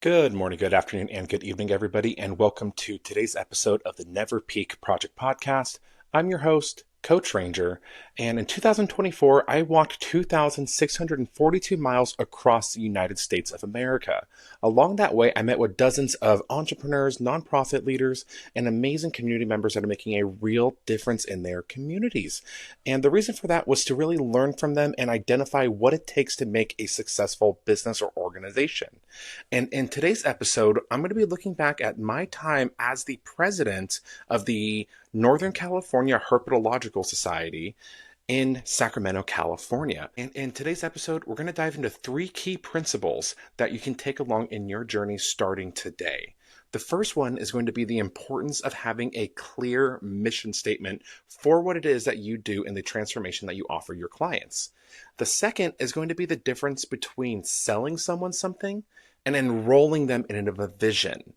Good morning, good afternoon, and good evening, everybody, and welcome to today's episode of the Never Peak Project Podcast. I'm your host, Coach Ranger, and in 2024, I walked 2,642 miles across the United States of America. Along that way, I met with dozens of entrepreneurs, nonprofit leaders, and amazing community members that are making a real difference in their communities. And the reason for that was to really learn from them and identify what it takes to make a successful business or organization. And in today's episode, I'm going to be looking back at my time as the president of the Northern California Herpetological Society in Sacramento, California. And in today's episode, we're going to dive into three key principles that you can take along in your journey starting today. The first one is going to be the importance of having a clear mission statement for what it is that you do in the transformation that you offer your clients. The second is going to be the difference between selling someone something and enrolling them in a vision.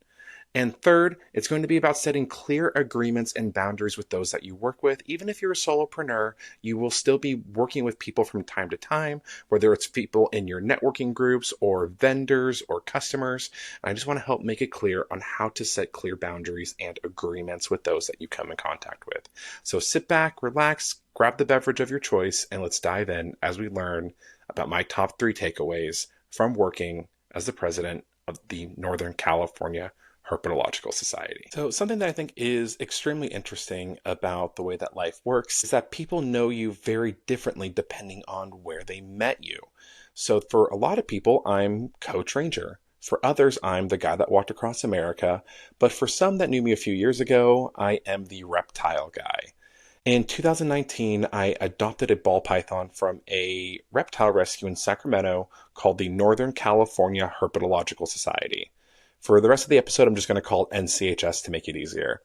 And third, it's going to be about setting clear agreements and boundaries with those that you work with. Even if you're a solopreneur, you will still be working with people from time to time, whether it's people in your networking groups or vendors or customers. And I just want to help make it clear on how to set clear boundaries and agreements with those that you come in contact with. So sit back, relax, grab the beverage of your choice, and let's dive in as we learn about my top three takeaways from working as the president of the Northern California Herpetological Society. So something that I think is extremely interesting about the way that life works is that people know you very differently depending on where they met you. So for a lot of people, I'm Coach Ranger. For others, I'm the guy that walked across America. But for some that knew me a few years ago, I am the reptile guy. In 2019, I adopted a ball python from a reptile rescue in Sacramento called the Northern California Herpetological Society. For the rest of the episode, I'm just going to call it NCHS to make it easier.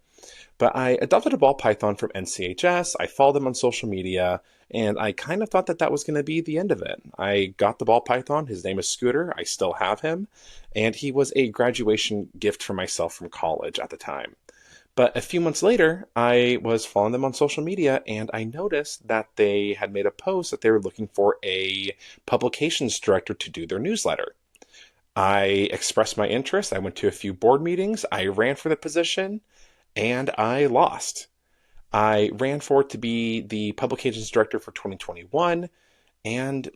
But I adopted a ball python from NCHS, I followed them on social media, and I kind of thought that that was going to be the end of it. I got the ball python, his name is Scooter, I still have him, and he was a graduation gift for myself from college at the time. But a few months later, I was following them on social media and I noticed that they had made a post that they were looking for a publications director to do their newsletter. I expressed my interest. I went to a few board meetings. I ran for the position and I lost. I ran for it to be the publications director for 2021 and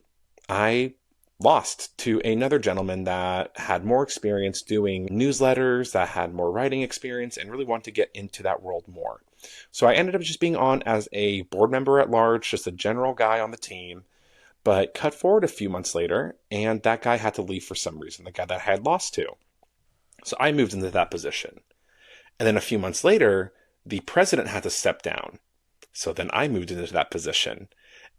I lost to another gentleman that had more experience doing newsletters, that had more writing experience, and really wanted to get into that world more. So I ended up just being on as a board member at large, just a general guy on the team. But cut forward a few months later, and that guy had to leave for some reason, the guy that I had lost to. So I moved into that position. And then a few months later, the president had to step down. So then I moved into that position.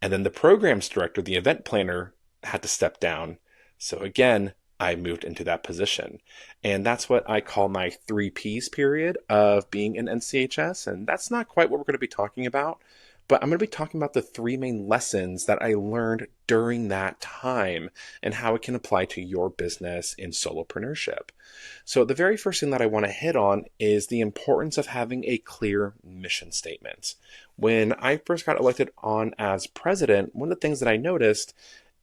And then the programs director, the event planner, had to step down. So again, I moved into that position. And that's what I call my 3Ps period of being in NCHS. And that's not quite what we're going to be talking about. But I'm going to be talking about the three main lessons that I learned during that time and how it can apply to your business in solopreneurship. So the very first thing that I want to hit on is the importance of having a clear mission statement. When I first got elected on as president, one of the things that I noticed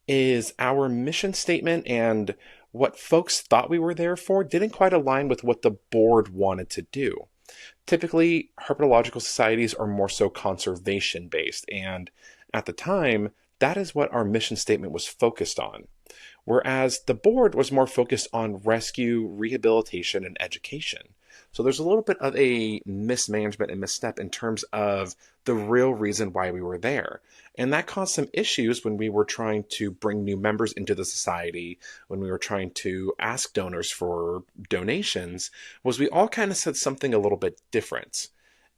is our mission statement and what folks thought we were there for didn't quite align with what the board wanted to do. Typically, herpetological societies are more so conservation based, and at the time, that is what our mission statement was focused on. Whereas the board was more focused on rescue, rehabilitation, and education. So there's a little bit of a mismanagement and misstep in terms of the real reason why we were there. And that caused some issues when we were trying to bring new members into the society, when we were trying to ask donors for donations, was we all kind of said something a little bit different.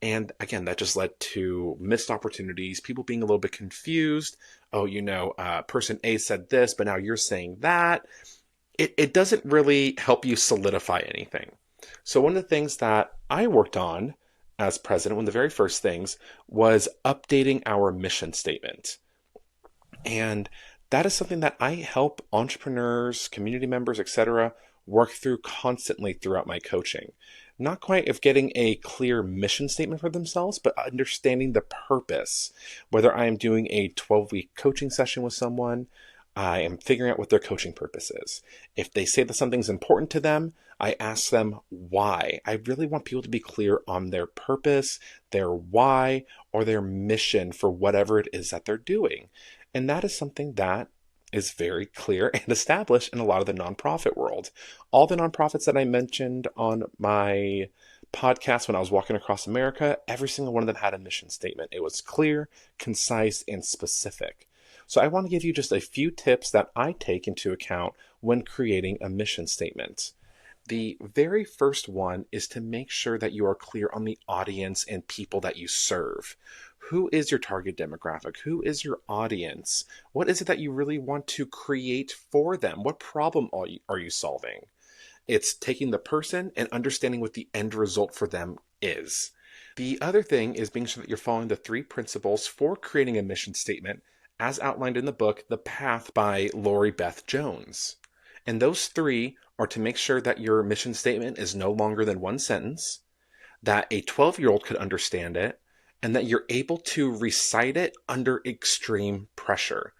And again, that just led to missed opportunities, people being a little bit confused. Oh, person A said this, but now you're saying that. It doesn't really help you solidify anything. So one of the things that I worked on as president, one of the very first things, was updating our mission statement. And that is something that I help entrepreneurs, community members, etc., work through constantly throughout my coaching. Not quite of getting a clear mission statement for themselves, but understanding the purpose. Whether I am doing a 12-week coaching session with someone, I am figuring out what their coaching purpose is. If they say that something's important to them, I ask them why. I really want people to be clear on their purpose, their why, or their mission for whatever it is that they're doing. And that is something that is very clear and established in a lot of the nonprofit world. All the nonprofits that I mentioned on my podcast when I was walking across America, every single one of them had a mission statement. It was clear, concise, and specific. So I want to give you just a few tips that I take into account when creating a mission statement. The very first one is to make sure that you are clear on the audience and people that you serve. Who is your target demographic? Who is your audience? What is it that you really want to create for them? What problem are you solving? It's taking the person and understanding what the end result for them is. The other thing is being sure that you're following the three principles for creating a mission statement as outlined in the book, The Path by Laurie Beth Jones. And those three are to make sure that your mission statement is no longer than one sentence, that a 12-year-old could understand it, and that you're able to recite it under extreme pressure.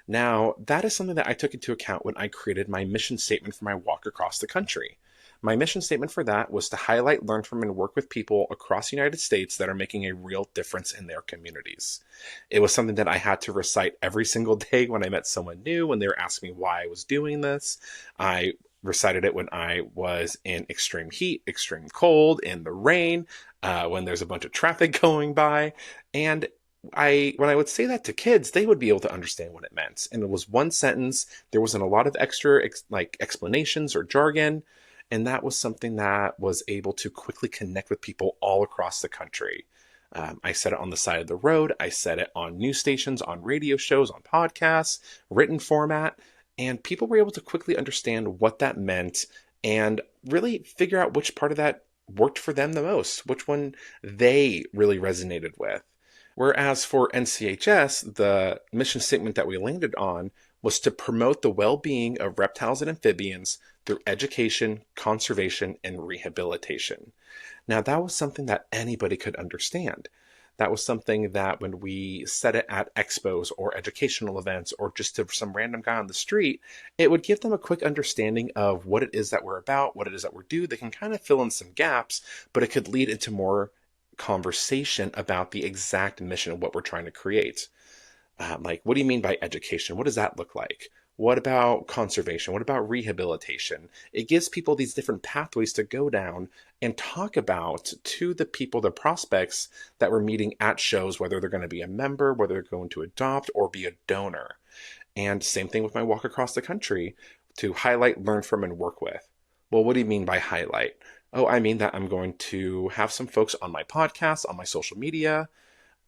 Now, that is something that I took into account when I created my mission statement for my walk across the country. My mission statement for that was to highlight, learn from, and work with people across the United States that are making a real difference in their communities. It was something that I had to recite every single day when I met someone new, when they were asking me why I was doing this. I recited it when I was in extreme heat, extreme cold, in the rain, when there's a bunch of traffic going by. And when I would say that to kids, they would be able to understand what it meant. And it was one sentence. There wasn't a lot of extra explanations or jargon. And that was something that was able to quickly connect with people all across the country. I said it on the side of the road. I said it on news stations, on radio shows, on podcasts, written format. And people were able to quickly understand what that meant and really figure out which part of that worked for them the most, which one they really resonated with. Whereas for NCHS, the mission statement that we landed on was to promote the well-being of reptiles and amphibians through education, conservation, and rehabilitation. Now, that was something that anybody could understand. That was something that when we said it at expos or educational events or just to some random guy on the street, it would give them a quick understanding of what it is that we're about, what it is that we do. They can kind of fill in some gaps, but it could lead into more conversation about the exact mission of what we're trying to create. Like, what do you mean by education? What does that look like? What about conservation? What about rehabilitation? It gives people these different pathways to go down and talk about to the people, the prospects that we're meeting at shows, whether they're going to be a member, whether they're going to adopt or be a donor. And same thing with my walk across the country to highlight, learn from, and work with. Well, what do you mean by highlight? Oh, I mean that I'm going to have some folks on my podcast, on my social media,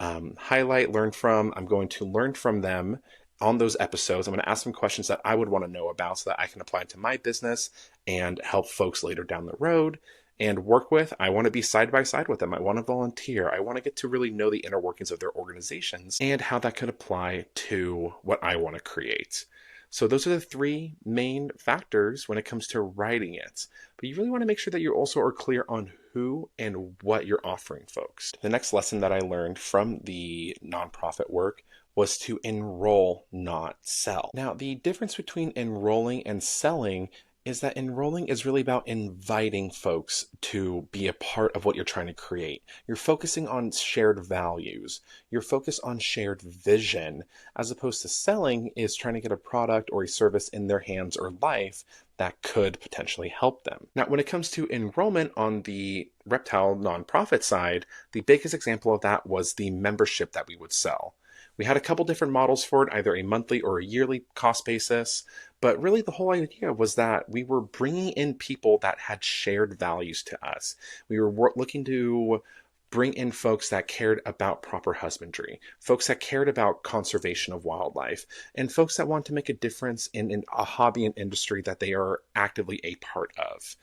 highlight, learn from. I'm going to learn from them on those episodes. I'm going to ask them questions that I would want to know about so that I can apply to my business and help folks later down the road and work with. I want to be side by side with them. I want to volunteer. I want to get to really know the inner workings of their organizations and how that could apply to what I want to create. So those are the three main factors when it comes to writing it. But you really want to make sure that you also are clear on who and what you're offering folks. The next lesson that I learned from the nonprofit work was to enroll, not sell. Now, the difference between enrolling and selling is that enrolling is really about inviting folks to be a part of what you're trying to create. You're focusing on shared values. You're focused on shared vision, as opposed to selling is trying to get a product or a service in their hands or life that could potentially help them. Now, when it comes to enrollment on the reptile nonprofit side, the biggest example of that was the membership that we would sell. We had a couple different models for it, either a monthly or a yearly cost basis. But really the whole idea was that we were bringing in people that had shared values to us. We were looking to bring in folks that cared about proper husbandry, folks that cared about conservation of wildlife, and folks that want to make a difference in a hobby and industry that they are actively a part of.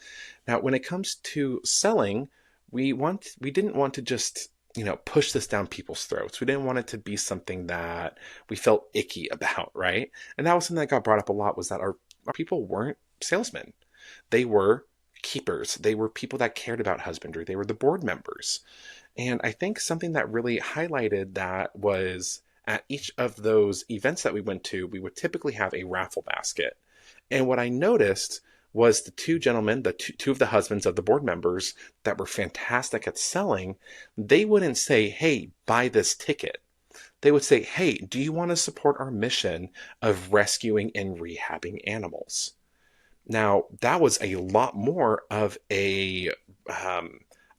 Now, when it comes to selling, we didn't want to just push this down people's throats. We didn't want it to be something that we felt icky about, right? And that was something that got brought up a lot, was that our people weren't salesmen. They were keepers. They were people that cared about husbandry. They were the board members. And I think something that really highlighted that was at each of those events that we went to, we would typically have a raffle basket. And what I noticed was the two gentlemen, two of the husbands of the board members that were fantastic at selling, they wouldn't say, hey, buy this ticket. They would say, hey, do you want to support our mission of rescuing and rehabbing animals? Now, that was a lot more of I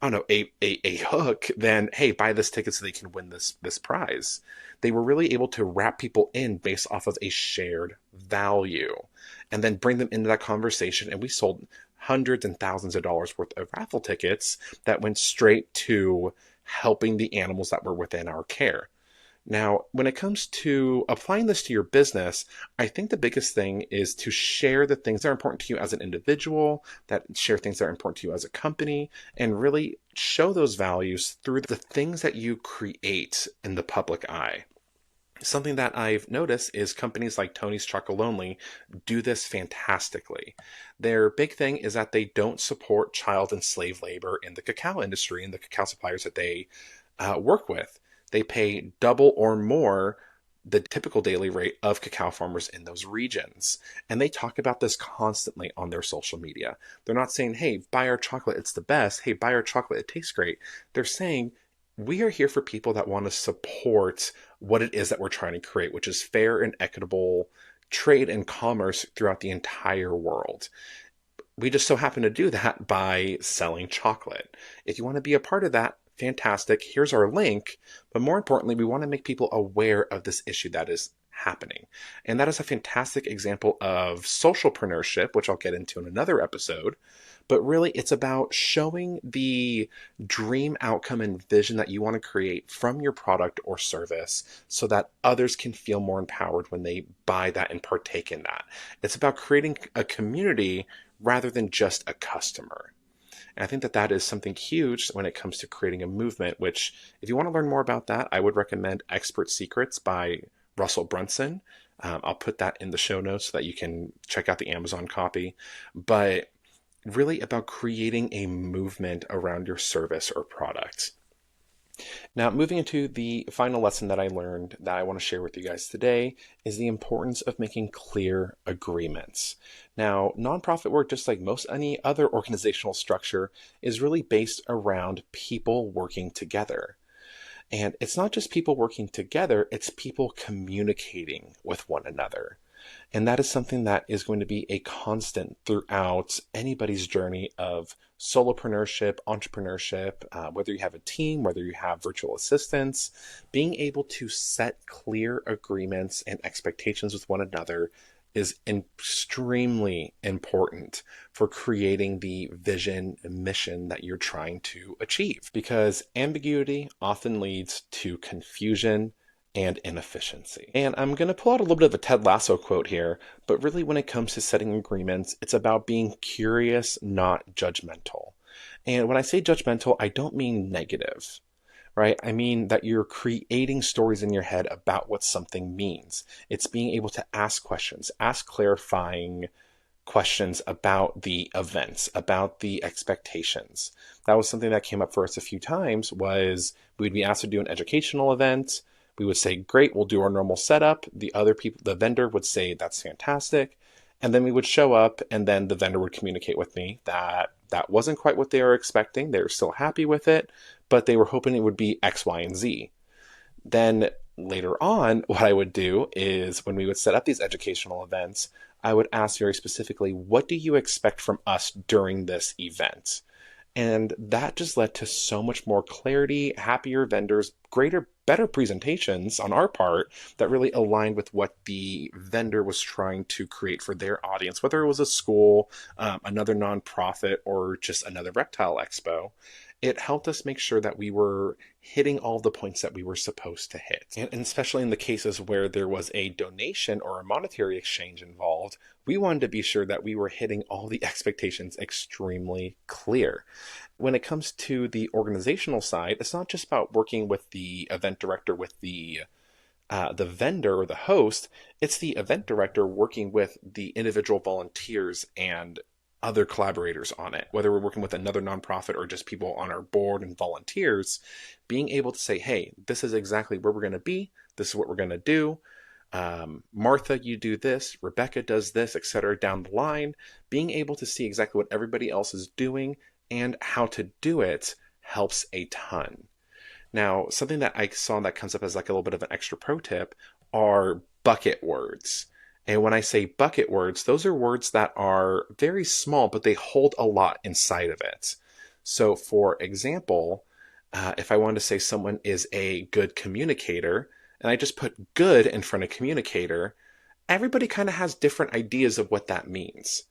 don't know, a hook than, hey, buy this ticket so they can win this prize. They were really able to wrap people in based off of a shared value and then bring them into that conversation. And we sold hundreds and thousands of dollars worth of raffle tickets that went straight to helping the animals that were within our care. Now, when it comes to applying this to your business, I think the biggest thing is to share the things that are important to you as an individual, that share things that are important to you as a company, and really show those values through the things that you create in the public eye. Something that I've noticed is companies like Tony's Chocolonely do this fantastically. Their big thing is that they don't support child and slave labor in the cacao industry and the cacao suppliers that they work with. They pay double or more the typical daily rate of cacao farmers in those regions. And they talk about this constantly on their social media. They're not saying, hey, buy our chocolate, it's the best. Hey, buy our chocolate, it tastes great. They're saying, we are here for people that want to support what it is that we're trying to create, which is fair and equitable trade and commerce throughout the entire world. We just so happen to do that by selling chocolate. If you want to be a part of that, fantastic. Here's our link. But more importantly, we want to make people aware of this issue that is happening. And that is a fantastic example of socialpreneurship, which I'll get into in another episode. But really, it's about showing the dream outcome and vision that you want to create from your product or service so that others can feel more empowered when they buy that and partake in that. It's about creating a community rather than just a customer. And I think that that is something huge when it comes to creating a movement, which if you want to learn more about that, I would recommend Expert Secrets by Russell Brunson. I'll put that in the show notes so that you can check out the Amazon copy. But really about creating a movement around your service or product. Now, moving into the final lesson that I learned that I want to share with you guys today is the importance of making clear agreements. Now, nonprofit work, just like most any other organizational structure, is really based around people working together. And it's not just people working together, it's people communicating with one another. And that is something that is going to be a constant throughout anybody's journey of solopreneurship, entrepreneurship, whether you have a team, whether you have virtual assistants, being able to set clear agreements and expectations with one another is extremely important for creating the vision and mission that you're trying to achieve. Because ambiguity often leads to confusion and inefficiency. And I'm going to pull out a little bit of a Ted Lasso quote here, but really when it comes to setting agreements, it's about being curious, not judgmental. And when I say judgmental, I don't mean negative, right? I mean that you're creating stories in your head about what something means. It's being able to ask questions, ask clarifying questions about the events, about the expectations. That was something that came up for us a few times was we'd be asked to do an educational event. We would say, great, we'll do our normal setup. The other people, the vendor would say, that's fantastic. And then we would show up and then the vendor would communicate with me that that wasn't quite what they were expecting. They were still happy with it, but they were hoping it would be X, Y, and Z. Then later on, what I would do is when we would set up these educational events, I would ask very specifically, what do you expect from us during this event? And that just led to so much more clarity, happier vendors, better presentations on our part that really aligned with what the vendor was trying to create for their audience, whether it was a school, another nonprofit, or just another reptile expo. It helped us make sure that we were hitting all the points that we were supposed to hit. And especially in the cases where there was a donation or a monetary exchange involved, we wanted to be sure that we were hitting all the expectations extremely clear. When it comes to the organizational side, it's not just about working with the event director, with the vendor or the host. It's the event director working with the individual volunteers and other collaborators on it, whether we're working with another nonprofit or just people on our board and volunteers, being able to say, hey, this is exactly where we're going to be. This is what we're going to do. Martha, you do this, Rebecca does this, etc. down the line. Being able to see exactly what everybody else is doing and how to do it helps a ton. Now, something that I saw that comes up as like a little bit of an extra pro tip are bucket words. And when I say bucket words, those are words that are very small, but they hold a lot inside of it. So, for example, if I wanted to say someone is a good communicator, and I just put good in front of communicator, everybody kind of has different ideas of what that means.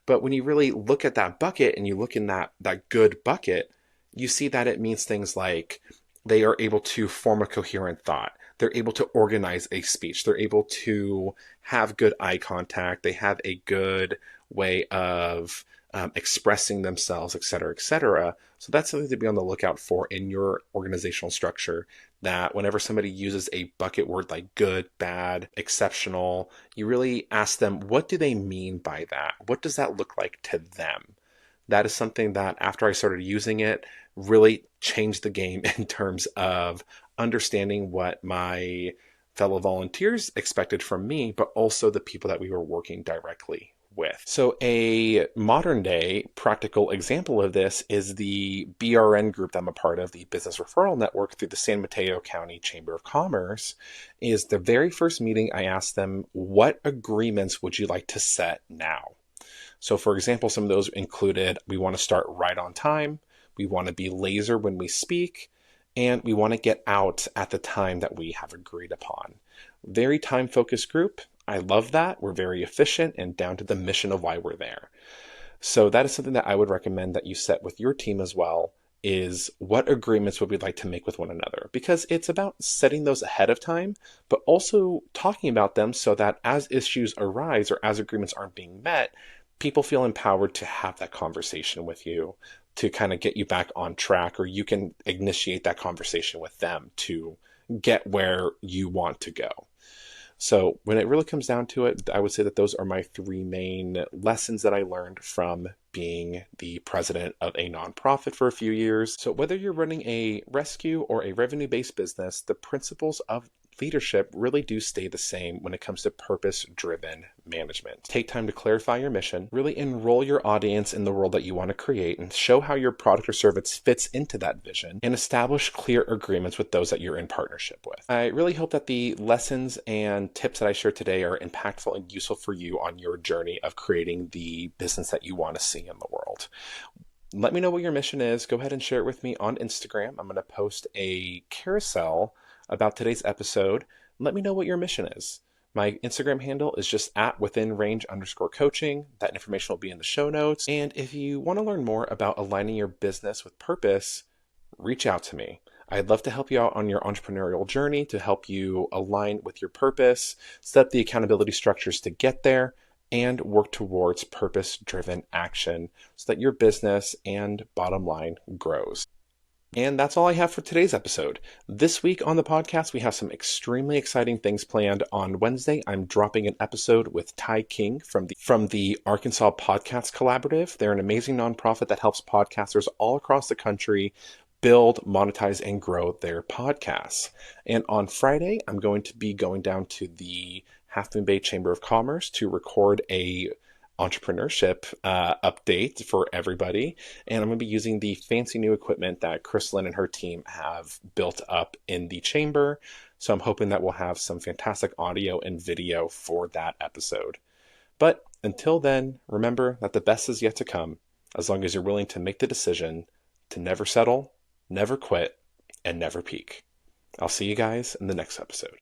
But when you really look at that bucket and you look in that good bucket, you see that it means things like they are able to form a coherent thought. They're able to organize a speech. They're able to have good eye contact. They have a good way of expressing themselves, et cetera, et cetera. So that's something to be on the lookout for in your organizational structure, that whenever somebody uses a bucket word like good, bad, exceptional, you really ask them, what do they mean by that? What does that look like to them? That is something that after I started using it, really changed the game in terms of understanding what my fellow volunteers expected from me, but also the people that we were working directly with. So a modern day practical example of this is the BRN group that I'm a part of, the Business Referral Network through the San Mateo County Chamber of Commerce. Is the very first meeting I asked them, what agreements would you like to set now? So for example, some of those included, we want to start right on time, we want to be laser when we speak, and we want to get out at the time that we have agreed upon. Very time-focused group. I love that. We're very efficient and down to the mission of why we're there. So that is something that I would recommend that you set with your team as well, is what agreements would we like to make with one another? Because it's about setting those ahead of time, but also talking about them so that as issues arise or as agreements aren't being met, people feel empowered to have that conversation with you to kind of get you back on track, or you can initiate that conversation with them to get where you want to go. So when it really comes down to it, I would say that those are my three main lessons that I learned from being the president of a nonprofit for a few years. So whether you're running a rescue or a revenue-based business, the principles of leadership really do stay the same when it comes to purpose-driven management. Take time to clarify your mission, really enroll your audience in the world that you want to create, and show how your product or service fits into that vision, and establish clear agreements with those that you're in partnership with. I really hope that the lessons and tips that I shared today are impactful and useful for you on your journey of creating the business that you want to see in the world. Let me know what your mission is. Go ahead and share it with me on Instagram. I'm going to post a carousel about today's episode. Let me know what your mission is. My Instagram handle is just at withinrange_coaching. That information will be in the show notes. And if you want to learn more about aligning your business with purpose, reach out to me. I'd love to help you out on your entrepreneurial journey, to help you align with your purpose, set up the accountability structures to get there, and work towards purpose-driven action so that your business and bottom line grows. And that's all I have for today's episode. This week on the podcast, we have some extremely exciting things planned. On Wednesday, I'm dropping an episode with Ty King from the Arkansas Podcast Collaborative. They're an amazing nonprofit that helps podcasters all across the country build, monetize, and grow their podcasts. And on Friday, I'm going to be going down to the Half Moon Bay Chamber of Commerce to record a entrepreneurship update for everybody. And I'm going to be using the fancy new equipment that Crystalline and her team have built up in the chamber. So I'm hoping that we'll have some fantastic audio and video for that episode. But until then, remember that the best is yet to come, as long as you're willing to make the decision to never settle, never quit, and never peak. I'll see you guys in the next episode.